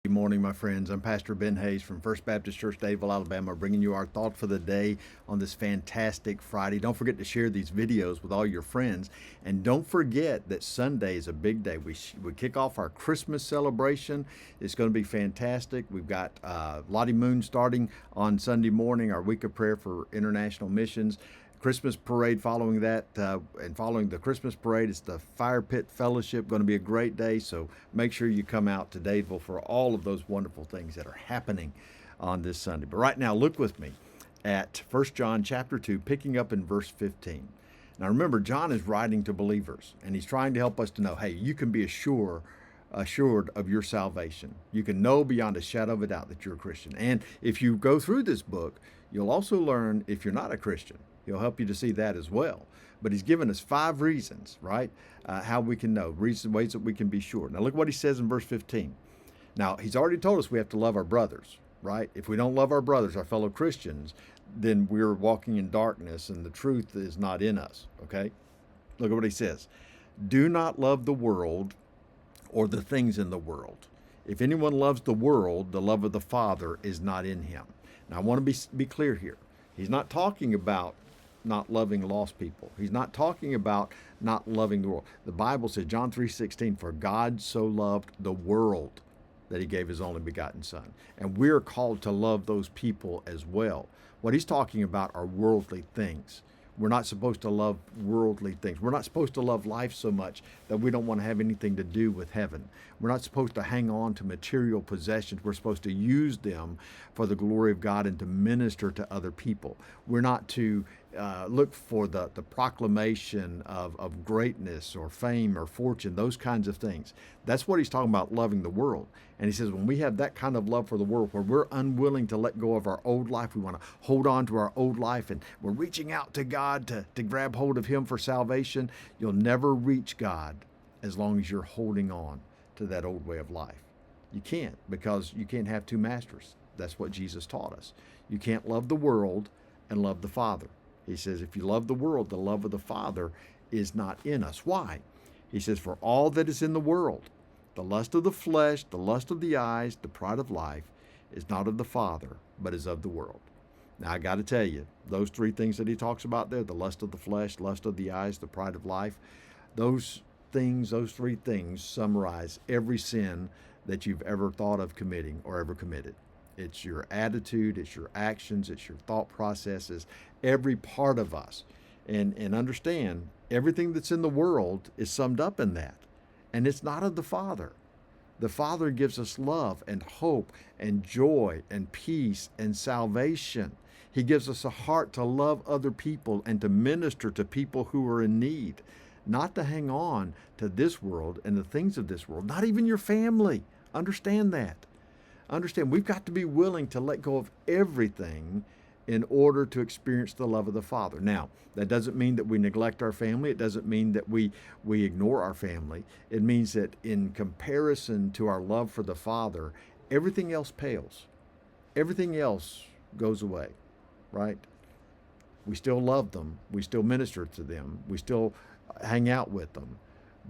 Good morning, my friends. I'm Pastor Ben Hayes from First Baptist Church, Dadeville, Alabama, bringing you our thought for the day on this fantastic Friday. Don't forget to share these videos with all your friends. And don't forget that Sunday is a big day. We kick off our Christmas celebration. It's going to be fantastic. We've got Lottie Moon starting on Sunday morning, our week of prayer for international missions. Christmas parade following that, and following the Christmas parade, it's the Fire Pit Fellowship. Going to be a great day, so make sure you come out to Dadeville for all of those wonderful things that are happening on this Sunday. But right now, look with me at 1 John chapter 2, picking up in verse 15. Now remember, John is writing to believers, and he's trying to help us to know, hey, you can be assured of your salvation. You can know beyond a shadow of a doubt that you're a Christian. And if you go through this book, you'll also learn if you're not a Christian. He'll help you to see that as well. But he's given us 5 reasons, right? How we can know, ways that we can be sure. Now look what he says in verse 15. Now, he's already told us we have to love our brothers, right? If we don't love our brothers, our fellow Christians, then we're walking in darkness and the truth is not in us, okay? Look at what he says. Do not love the world or the things in the world. If anyone loves the world, the love of the Father is not in him. Now, I want to be clear here. He's not talking about not loving lost people. He's not talking about not loving the world. The Bible says, John 3:16, for God so loved the world that he gave his only begotten son. And we're called to love those people as well. What he's talking about are worldly things. We're not supposed to love worldly things. We're not supposed to love life so much that we don't want to have anything to do with heaven. We're not supposed to hang on to material possessions. We're supposed to use them for the glory of God and to minister to other people. We're not to look for the proclamation of greatness or fame or fortune, those kinds of things. That's what he's talking about, loving the world. And he says when we have that kind of love for the world, where we're unwilling to let go of our old life, we want to hold on to our old life, and we're reaching out to God to grab hold of him for salvation, you'll never reach God as long as you're holding on to that old way of life. You can't, because you can't have 2 masters. That's what Jesus taught us. You can't love the world and love the Father. He says, if you love the world, the love of the Father is not in us. Why? He says, for all that is in the world, the lust of the flesh, the lust of the eyes, the pride of life, is not of the Father, but is of the world. Now, I got to tell you, those 3 things that he talks about there, the lust of the flesh, lust of the eyes, the pride of life, those 3 things summarize every sin that you've ever thought of committing or ever committed. It's your attitude, it's your actions, it's your thought processes, every part of us. And understand, everything that's in the world is summed up in that. And it's not of the Father. The Father gives us love and hope and joy and peace and salvation. He gives us a heart to love other people and to minister to people who are in need, not to hang on to this world and the things of this world, not even your family. Understand that. Understand, we've got to be willing to let go of everything in order to experience the love of the Father. Now, that doesn't mean that we neglect our family. It doesn't mean that we ignore our family. It means that in comparison to our love for the Father, everything else pales. Everything else goes away, right? We still love them. We still minister to them. We still hang out with them.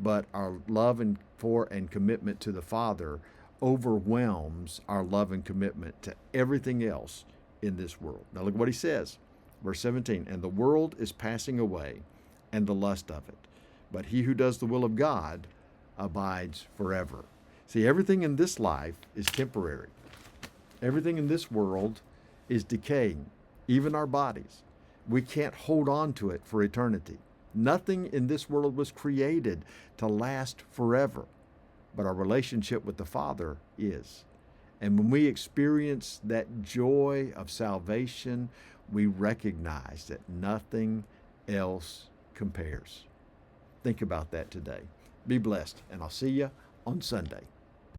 But our love for and commitment to the Father overwhelms our love and commitment to everything else in this world. Now look what he says, verse 17, and the world is passing away and the lust of it, but he who does the will of God abides forever. See, everything in this life is temporary. Everything in this world is decaying, even our bodies. We can't hold on to it for eternity. Nothing in this world was created to last forever, but our relationship with the Father is. And when we experience that joy of salvation, we recognize that nothing else compares. Think about that today. Be blessed, and I'll see you on Sunday.